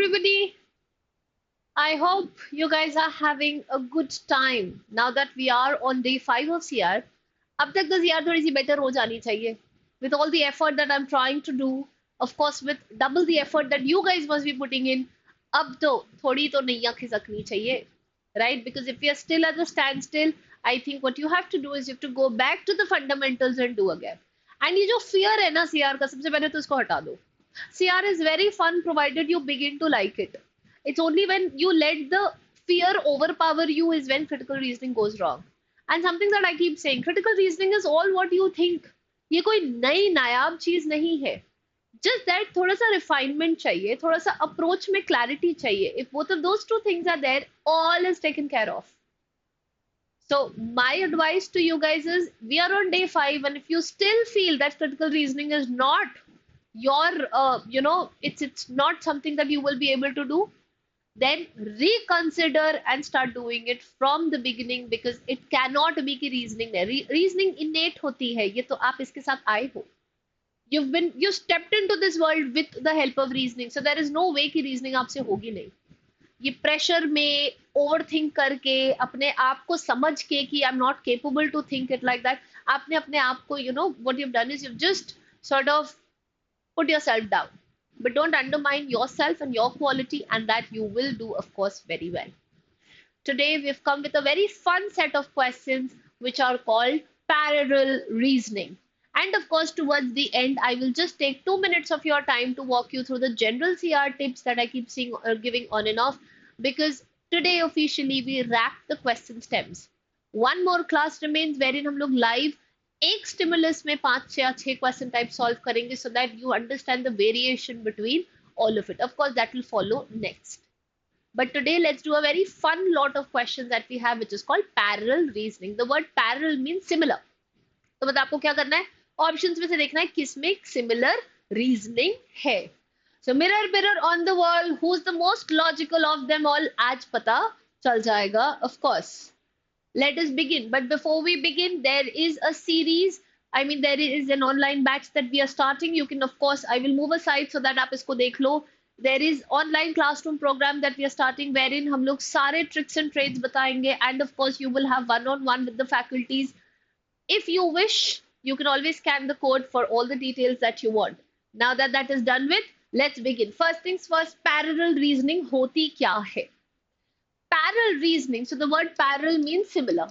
everybody. I hope you guys are having a good time now that we are on day 5 of CR. अब तक तो CR थोड़ी सी better हो जानी चाहिए. With all the effort that I'm trying to do, of course with double the effort that you guys must be putting in, अब तो थोड़ी तो नैया खिसकनी चाहिए, right? Because if we are still at the standstill, I think what you have to do is you have to go back to the fundamentals and do again. And ये जो fear है ना CR का, सबसे पहले तो इसको हटा दो. CR is very fun provided you begin to like it. It's only when you let the fear overpower you is when critical reasoning goes wrong. And something that I keep saying, critical reasoning is all what you think. ये कोई नई नायाब चीज नहीं है. Just that थोड़ा सा refinement चाहिए, थोड़ा सा approach में clarity चाहिए. If both of those two things are there, all is taken care of. So my advice to you guys is we are on day 5, and if you still feel that critical reasoning is not your it's not something that you will be able to do, then reconsider and start doing it from the beginning, because it cannot be कि reasoning है. Reasoning innate होती है, ये तो आप इसके साथ आए हो. You stepped into this world with the help of reasoning, so there is no way कि reasoning आपसे होगी नहीं. ये प्रेशर में ओवर थिंक करके अपने आप को समझ के कि I am not capable to think it like that, आपने अपने आप को what you have done is you just sort of put yourself down, but don't undermine yourself and your quality, and that you will do, of course, very well. Today we've come with a very fun set of questions which are called parallel reasoning. And of course, towards the end, I will just take 2 minutes of your time to walk you through the general CR tips that I keep seeing giving on and off, because today officially we wrap the question stems. One more class remains wherein हम लोग live एक stimulus में 5 या 6 question type solve करेंगे, so that you understand the variation between all of it. Of course, that will follow next. But today, let's do a very fun lot of questions that we have, which is called parallel reasoning. The word parallel means similar. तो मतलब आपको क्या करना है, options में से देखना है किसमें सिमिलर रीजनिंग है. So mirror mirror on the wall, who's the most logical of them all? आज पता चल जाएगा, of course. Let us begin. But before we begin, there is a series. I mean, there is an online batch that we are starting. You can, of course, I will move aside so that आप इसको देख लो. There is online classroom program that we are starting, wherein हम लोग सारे tricks and trades बताएंगे, and of course you will have one-on-one with the faculties. If you wish, you can always scan the code for all the details that you want. Now that that is done with, let's begin. First things first, parallel reasoning होती क्या है? Parallel reasoning, so the word parallel means similar.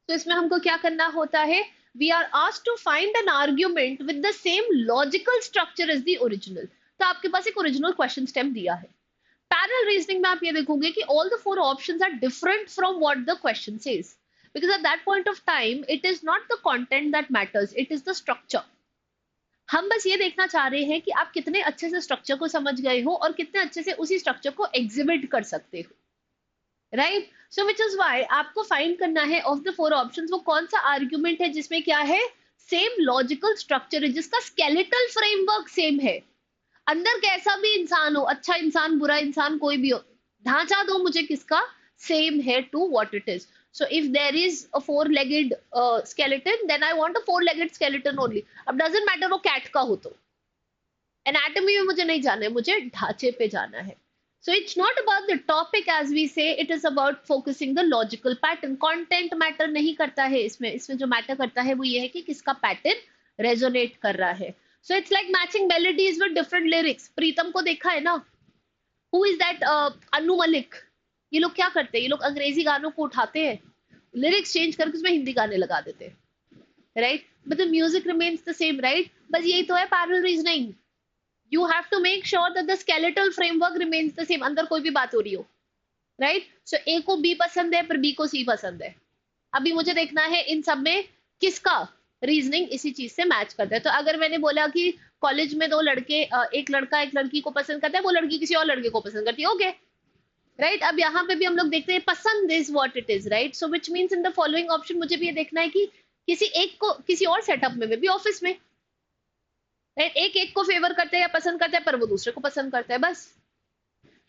So इसमें हमको क्या करना होता है? We are asked to find an argument with the same logical structure as the original. तो आपके पास एक original question stem दिया है. Parallel reasoning में आप ये देखोगे कि all the 4 options are different from what the question says. Because at that point of time, it is not the content that matters, it is the structure. हम बस ये देखना चाह रहे हैं कि आप कितने अच्छे से स्ट्रक्चर को समझ गए हो और कितने अच्छे से उसी स्ट्रक्चर को एग्जिबिट कर सकते हो, right? So which is why आपको फाइंड करना है ऑफ द 4 ऑप्शंस वो कौन सा आर्ग्यूमेंट है जिसमें क्या है, सेम लॉजिकल स्ट्रक्चर है, जिसका स्केलेटल फ्रेमवर्क सेम है. अंदर कैसा भी इंसान हो, अच्छा इंसान बुरा इंसान कोई भी हो, ढांचा दो मुझे किसका, सेम है to what it is. So if there is a 4-legged skeleton, then I want a 4-legged skeleton only. अब doesn't matter वो cat का हो तो. Anatomy में मुझे नहीं जाना है, मुझे ढांचे पे जाना है. So it's not about the topic as we say, it is about focusing the logical pattern. Content matter नहीं करता है इसमें. इसमें जो matter करता है वो ये है कि किसका pattern resonate कर रहा है. So it's like matching melodies with different lyrics. प्रीतम को देखा है ना? Who is that Anu Malik? ये लोग क्या करते हैं, ये लोग अंग्रेजी गानों को उठाते हैं, लिरिक्स चेंज करके उसमें हिंदी गाने लगा देते हैं, right? But the music remains the same, right? बस यही तो है parallel reasoning. You have to make sure that the skeletal framework remains the same, अंदर कोई भी बात हो रही हो, राइट? सो ए को बी पसंद है पर बी को सी पसंद है. अभी मुझे देखना है इन सब में किसका रीजनिंग इसी चीज से मैच करता है. तो अगर मैंने बोला कि कॉलेज में 2 लड़के, एक लड़का एक लड़की को पसंद करता है, वो लड़की किसी और लड़के को पसंद करती है, ओके, राइट? अब यहाँ पे भी हम लोग देखते हैं पसंद is what it is, right? So which means in the following option मुझे भी ये देखना है कि किसी एक को किसी और सेटअप में भी ऑफिस में, राइट? एक को फेवर करते हैं या पसंद करते हैं पर वो दूसरे को पसंद करता है, बस.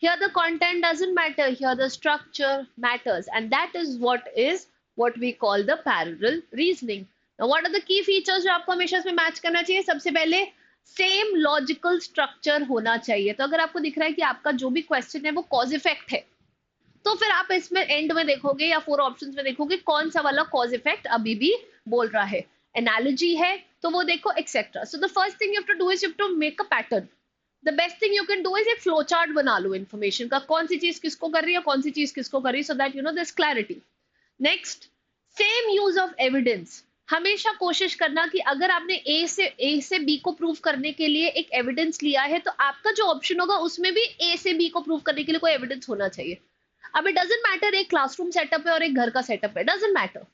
Here the content doesn't matter, here the structure matters, and that is what we call the parallel reasoning. Now what are the key features जो आपको हमेशा इसमें मैच करना चाहिए? सबसे पहले सेम लॉजिकल स्ट्रक्चर होना चाहिए। तो अगर आपको दिख रहा है कि आपका जो भी क्वेश्चन है वो कॉज इफेक्ट है, तो फिर आप इसमें एंड में देखोगे या 4 ऑप्शंस में देखोगे कौन सा वाला कॉज इफेक्ट अभी भी बोल रहा है। एनालॉजी है तो वो देखो etcetera. So the first thing you have to do is you have to make a pattern. The best thing you can do is एक फ्लो चार्ट बना लो इन्फॉर्मेशन का, कौन सी चीज किसको कर रही है, कौन सी चीज किसको कर रही है, so that you know this clarity. Next, same use of evidence. हमेशा कोशिश करना कि अगर आपने ए से बी को प्रूव करने के लिए एक एविडेंस लिया है, तो आपका जो ऑप्शन होगा उसमें भी ए से बी को प्रूव करने के लिए कोई एविडेंस होना चाहिए। अब इट डजंट मैटर एक क्लासरूम सेटअप है और एक घर का सेटअप है, doesn't matter.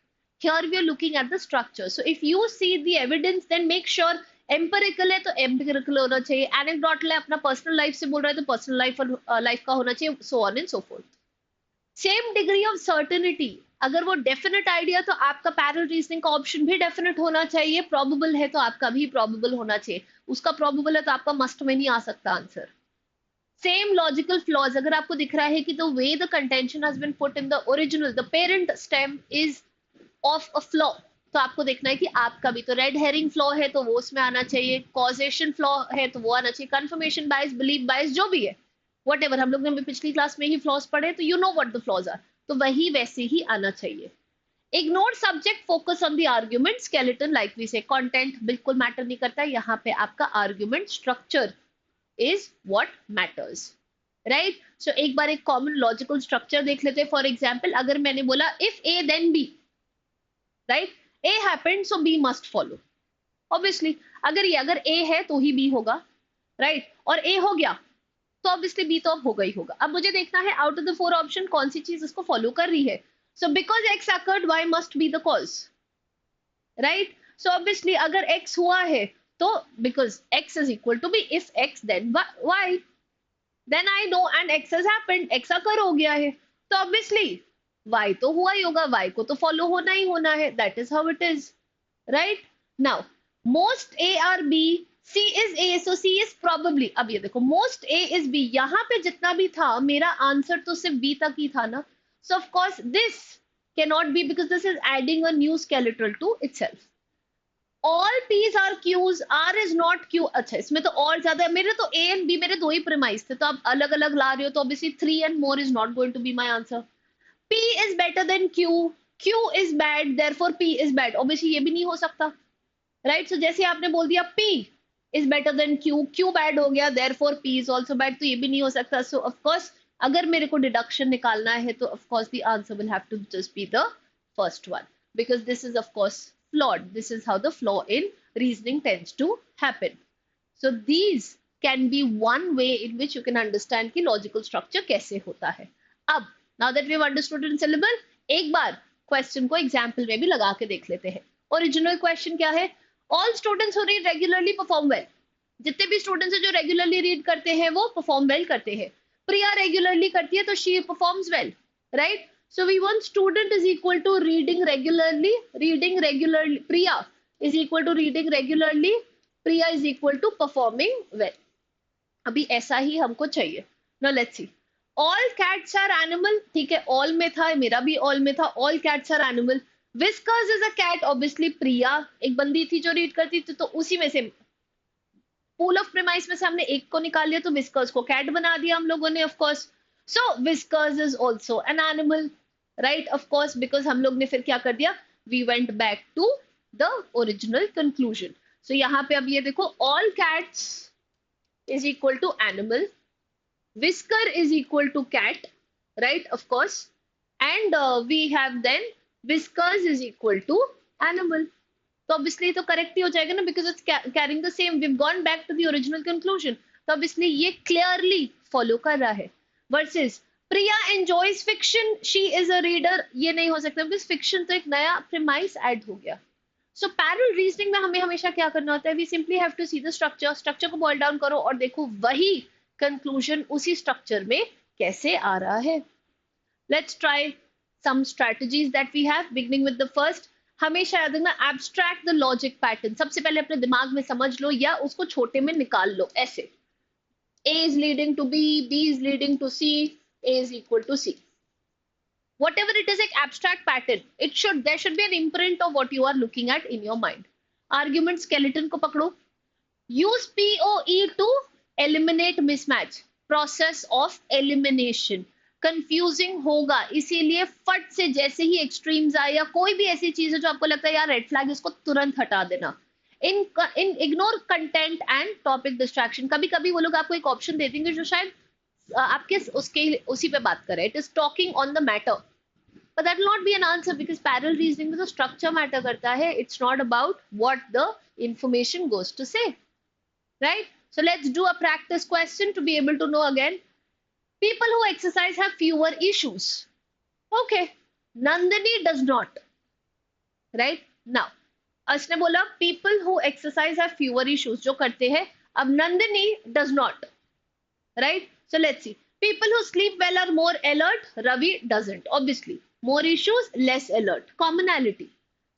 Here we are looking at the structure. So if you see the evidence then make sure empirical है तो एम्पिरिकल होना चाहिए, एनेक्डोटल है अपना पर्सनल लाइफ से बोल रहा है तो पर्सनल लाइफ और लाइफ का होना चाहिए, so on and so fourth. Same degree of certainty. अगर वो डेफिनेट आइडिया तो आपका पैरेलल रीजनिंग का ऑप्शन भी डेफिनेट होना चाहिए, प्रोबेबल है तो आपका भी प्रोबेबल होना चाहिए, उसका प्रोबेबल है तो आपका मस्ट में नहीं आ सकता आंसर। Same logical flaws. अगर आपको दिख रहा है कि the way the contention has been put in the original the parent stem is of a flaw, तो आपको देखना है कि आपका भी तो रेड हेरिंग फ्लॉ है तो वो उसमें आना चाहिए, कॉजेशन फ्लॉ है तो वो आना चाहिए, कंफर्मेशन बायस, बिलीव बायस, जो भी है व्हाटएवर, हम लोग ने पिछली क्लास में ही फ्लॉज पढ़े तो you know what the flaws are, तो वही वैसे ही आना चाहिए। Ignore subject, focus on the argument skeleton, like we say content बिल्कुल मैटर नहीं करता, यहाँ पे आपका argument structure is what matters, right. So एक बार एक कॉमन लॉजिकल स्ट्रक्चर देख लेते हैं। फॉर एग्जाम्पल अगर मैंने बोला if A then B, right, A happened so B must follow, obviously अगर ए है तो ही बी होगा, राइट, और ए हो गया तो ऑब्वियसली बी तो अब होगा ही होगा। अब मुझे देखना है आउट ऑफ द 4 ऑप्शन कौन सी चीज इसको फॉलो कर रही है। So because X occurred Y must be the cause, right. So obviously अगर एक्स हुआ है तो because X is equal to B, if X then Y, then I know and X has happened, X occur हो गया है तो obviously y तो हुआ ही होगा, y को तो फॉलो होना ही होना है, that is how it is, right. Now most a or b, c is a, so c is probably, अब ये देखो मोस्ट a इज b, यहाँ पे जितना भी था मेरा आंसर तो सिर्फ b तक ही था ना, so of course this cannot be because this is adding a new skeletal to itself. All p's are q's, r is not q। अच्छा इसमें तो और ज्यादा, मेरे तो a and b मेरे दो ही प्रीमाइस थे, तो आप अलग अलग ला रहे हो तो obviously 3 and more is not going to be my answer. P is better than Q, Q is bad, therefore P is bad, obviously ये भी नहीं हो सकता, right। so जैसे आपने बोल दिया P is better than Q, Q bad हो गया, therefore P is also bad, तो ये भी नहीं हो सकता। so of course अगर मेरे को डिडक्शन निकालना है तो of course the answer will have to just be the first one, because this is of course flawed, this is how the flaw in reasoning tends to happen। so these can be one way in which you can understand कि logical structure कैसे होता है। अब now that we've understood in syllable, एक बार question को example में भी लगा के देख लेते हैं। ओरिजिनल क्वेश्चन क्या है, all students who read regularly perform well. जितने भी स्टूडेंट्स हैं जो रेगुलरली रीड करते हैं वो परफॉर्म वेल करते हैं। प्रिया रेगुलरली करती है तो she performs well, right. So we want student is equal to reading regularly, Priya is equal to reading regularly, Priya is equal to performing well. अभी ऐसा ही हमको चाहिए। Now let's see, all cats are animal, ठीक है, ऑल में था, मेरा भी ऑल में था, all cats are animal. Whiskers is a cat, obviously Priya एक बंदी थी जो रीड करती थी, तो उसी में से पूल ऑफ प्रीमाइस में से हमने एक को निकाल लिया तो विस्कर्स को कैट बना दिया हम लोगों ने, of course. So Whiskers is also an animal, right, of course, because हम लोग ने फिर क्या कर दिया, we went back to the original conclusion. So यहाँ पे अब ये देखो, all cats is equal to animal, whisker is equal to cat, right, of course, and we have then whiskers is equal to animal, तो obviously तो correct ही हो जाएगा ना, because it's carrying the same, we've gone back to the original conclusion, तो obviously ये clearly follow कर रहा है। versus Priya enjoys fiction, she is a reader, ये नहीं हो सकता because fiction तो एक नया premise add हो गया। सो पैरेलल रीजनिंग में हमें हमेशा क्या करना होता है, we simply have to see the structure को बॉइल डाउन करो और देखो वही कंक्लूजन उसी स्ट्रक्चर में कैसे आ रहा है। Let's try some strategies that we have, beginning with the first. हमेशा याद रखना, एब्स्ट्रैक्ट द लॉजिक पैटर्न, सबसे पहले अपने दिमाग में समझ लो या उसको छोटे में निकाल लो, ऐसे A is leading to B, B is leading to C, A is equal to C, whatever it is, एक abstract pattern, there should be an imprint of what you are looking at in your mind। argument skeleton को पकड़ो, use POE to eliminate mismatch, process of elimination. Confusing होगा, इसीलिए फट से जैसे ही extremes आए या कोई भी ऐसी चीज है जो आपको लगता है यार रेड फ्लैग, इसको तुरंत हटा देना। In ignore content and topic distraction. कभी कभी वो लोग आपको एक ऑप्शन दे देंगे जो शायद आपके उसके उसी पे बात करे, it is talking on the matter, but that will not be an answer because parallel reasoning में तो structure matter करता है, it's not about what the information goes to say, right? So let's do a practice question to be able to know again. People who exercise have fewer issues. Okay, Nandini does not, right? Now उसने बोला people who exercise have fewer issues, जो करते हैं। अब Nandini does not, right? So let's see. People who sleep well are more alert. Ravi doesn't. Obviously, more issues, less alert. Commonality.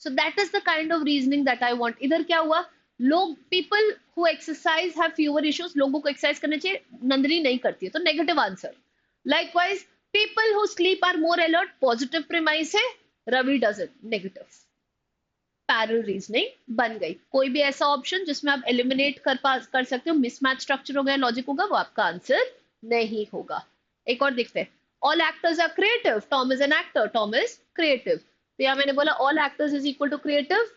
So that is the kind of reasoning that I want. इधर क्या हुआ? लोग people who exercise have fewer issues. लोगों को exercise करने चाहिए, नंदिनी नहीं करती है, तो negative answer. Likewise, people who sleep are more alert. Positive premise है, Ravi doesn't. Negative. Parallel reasoning बन गई। कोई भी ऐसा ऑप्शन जिसमें आप एलिमिनेट कर सकते हो, मिसमैच स्ट्रक्चर हो गया, लॉजिक होगा, वो आपका आंसर नहीं होगा। एक और देखते हैं। All actors are creative, Tom is an actor, Tom is creative. तो यहाँ मैंने बोला all actors is equal to creative,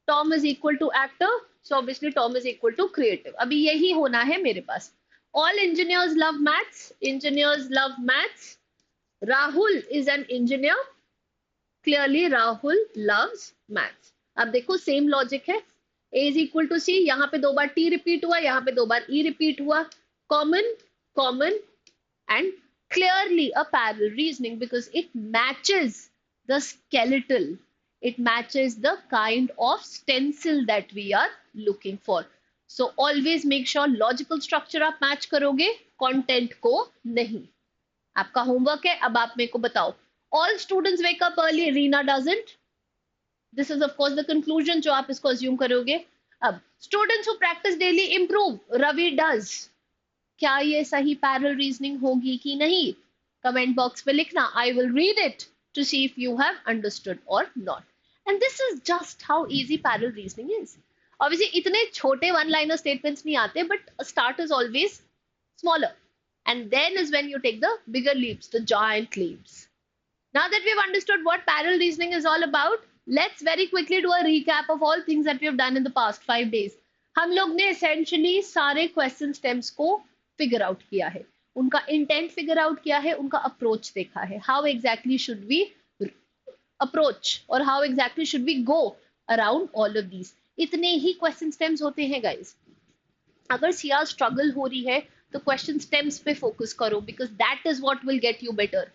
Tom is equal to actor, so obviously Tom is equal to creative. अभी यही होना है मेरे पास। All engineers love maths, engineers love maths, Rahul is an engineer, clearly Rahul loves maths. अब देखो same logic है, A is equal to C, यहाँ पे दो बार T रिपीट हुआ, यहाँ पे दो बार E रिपीट हुआ, common common and clearly a parallel reasoning because it matches the skeletal, it matches the kind of stencil that we are looking for. So always make sure logical structure आप match करोगे, content को नहीं। आपका homework है, अब आप मेरे को बताओ। All students wake up early, Reena doesn't. This is of course the conclusion जो आप इसको assume करोगे। अब students who practice daily improve, Ravi does. क्या ये सही पैरल रीजनिंग होगी कि नहीं? कमेंट बॉक्स पे लिखना, I will read it to see if you have understood or not. And this is just how easy parallel reasoning is. Obviously इतने छोटे वन लाइनर स्टेटमेंट्स नहीं आते, but start is always smaller and then is when you take the bigger leaps, the giant leaps. Now that we've understood what parallel reasoning is all about, let's very quickly do a recap of all things that we have done in the past 5 days. हम लोग ने essentially सारे question stems को figure out किया है, उनका intent figure out किया है, उनका approach देखा है, how exactly should we approach और how exactly should we go around all of these. इतने ही question stems होते हैं guys. अगर CR struggle हो रही है तो question stems पे focus करो because that is what will get you better.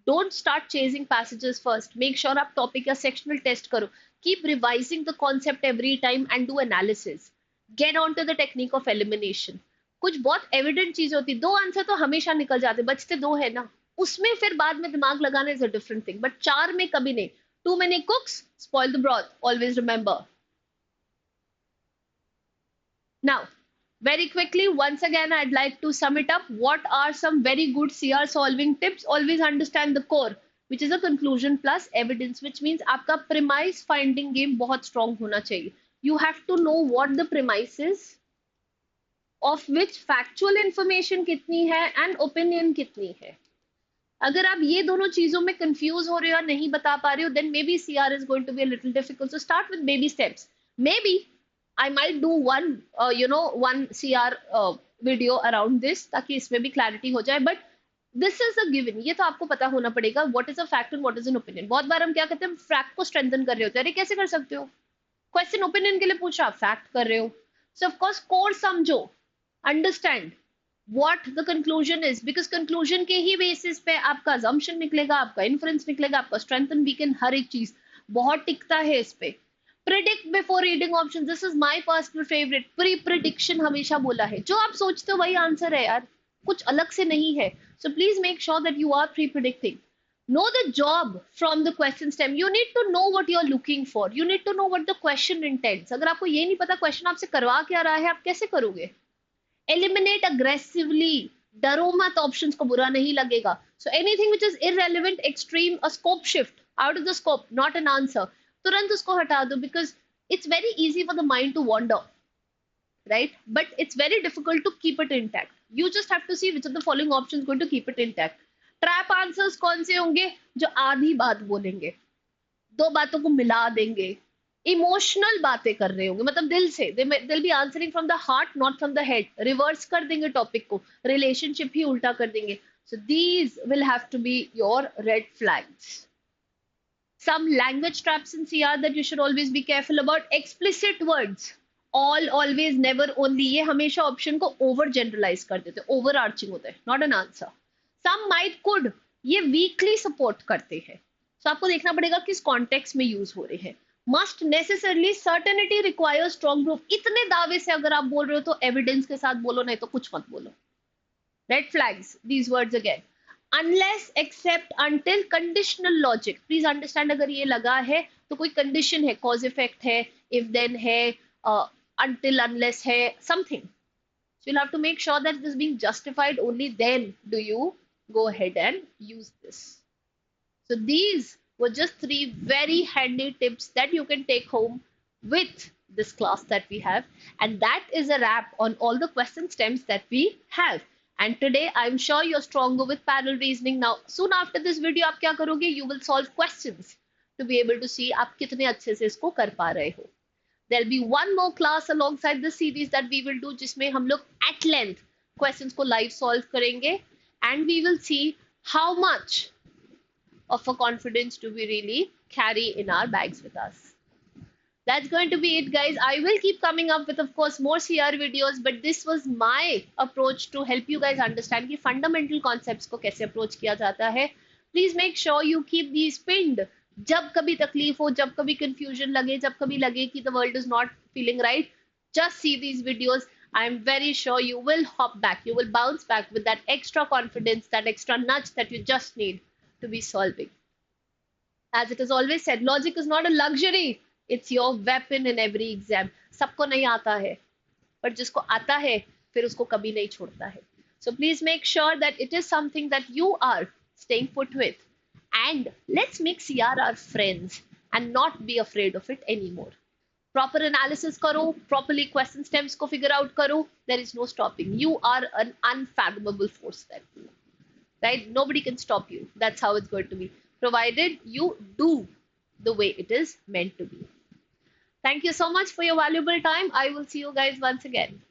Don't start chasing passages first. Make sure आप topic या sectional test करो. Keep revising the concept every time and do analysis. Get on to the technique of elimination. कुछ बहुत evident चीज होती, दो answer तो हमेशा निकल जाते, बचते दो है ना, उसमें फिर बाद में दिमाग लगाना is a different thing. But चार में कभी नहीं. Too many cooks spoil the broth. Always remember. Now, very quickly, once again, I'd like to sum it up. What are some very good CR solving tips? Always understand the core, which is a conclusion plus evidence, which means आपका premise finding game बहुत strong होना चाहिए. You have to know what the premise is, of which factual information कितनी है and opinion कितनी है. अगर आप ये दोनों चीजों में confuse हो रहे हो, नहीं बता पा रहे हो, then maybe CR is going to be a little difficult. So start with baby steps. Maybe I might do one CR video around this ताकि इसमें भी clarity हो जाए, but this is a given. ये तो आपको पता होना पड़ेगा what is a fact and what is an opinion. बहुत बार हम क्या कहते हैं, fact को strengthen कर रहे होते हैं, अरे कैसे कर सकते हो, question opinion के लिए पूछ रहा, fact कर रहे हो. So of course core समझो, understand what the conclusion is, because conclusion के ही basis पे आपका assumption निकलेगा, आपका inference निकलेगा, आपका strength and weaken, हर एक चीज बहुत टिकता है इस पे. Predict before reading options. This is my personal favorite. Pre-prediction हमेशा बोला है, जो आप सोचते हो वही आंसर है यार, कुछ अलग से नहीं है. So please make sure that you are pre-predicting. Know the job from the question stem. You need to know what you're looking for. You need to know what the question intends. अगर आपको ये नहीं पता question आपसे करवा क्या रहा है, आप कैसे करोगे? Eliminate aggressively. डरो मत, options को बुरा नहीं लगेगा. So anything which is irrelevant, extreme, a scope shift out of the scope, not an answer. तुरंत उसको हटा दो because it's very easy for the mind to wander. right? But it's very difficult to keep it intact. You just have to see which of the following options going to keep it intact. Trap answers कौन से होंगे? जो आधी बात बोलेंगे, दो बातों को मिला देंगे, इमोशनल बातें कर रहे होंगे, मतलब दिल से, दिल be answering from the heart not from the head, reverse कर देंगे टॉपिक को, रिलेशनशिप ही उल्टा कर देंगे. So these will have to be your red flags. Some language traps in CR that you should always be careful about. Explicit words. All, always, never, only. ये हमेशा option को ओवर जनरलाइज कर देते हैं, ओवर आर्चिंग होता है, not an answer. Some might could, ये weakly support करते हैं. सो आपको देखना पड़ेगा किस कॉन्टेक्स्ट में यूज हो रहे हैं. Must necessarily, certainty require strong proof. इतने दावे से अगर आप बोल रहे हो तो एविडेंस के साथ बोलो, नहीं तो कुछ मत बोलो. Red flags, these words again. Unless, except, until, conditional logic. Please understand, अगर ये लगा है तो कोई condition है, cause effect है, if then है, until, unless है, something. So you'll have to make sure that it is being justified, only then do you go ahead and use this. So these were just 3 very handy tips that you can take home with this class that we have. And that is a wrap on all the question stems that we have. And today I'm sure you're stronger with parallel reasoning. Now soon after this video आप क्या करोगे? You will solve questions to be able to see आप कितने अच्छे से इसको कर पा रहे हो. There'll be one more class alongside the series that we will do जिसमें हम लोग at length questions को live solve करेंगे, and we will see how much of a confidence do we really carry in our bags with us. That's going to be it, guys. I will keep coming up with, of course, more CR videos, but this was my approach to help you guys understand कि fundamental concepts को कैसे approach किया जाता है. Please make sure you keep these pinned. जब कभी तकलीफ हो, जब कभी confusion लगे, जब कभी लगे कि the world is not feeling right, just see these videos. I am very sure you will hop back. You will bounce back with that extra confidence, that extra nudge that you just need to be solving. As it is always said, logic is not a luxury. It's your weapon in every exam. सबको नहीं आता है, पर जिसको आता है फिर उसको कभी नहीं छोड़ता है. So please make sure that it is something that you are staying put with. And let's make CR our friends and not be afraid of it anymore. Proper analysis करो, properly question stems को figure out करो. There is no stopping. You are an unfathomable force then. Right? Nobody can stop you. That's how it's going to be. Provided you do the way it is meant to be. Thank you so much for your valuable time. I will see you guys once again.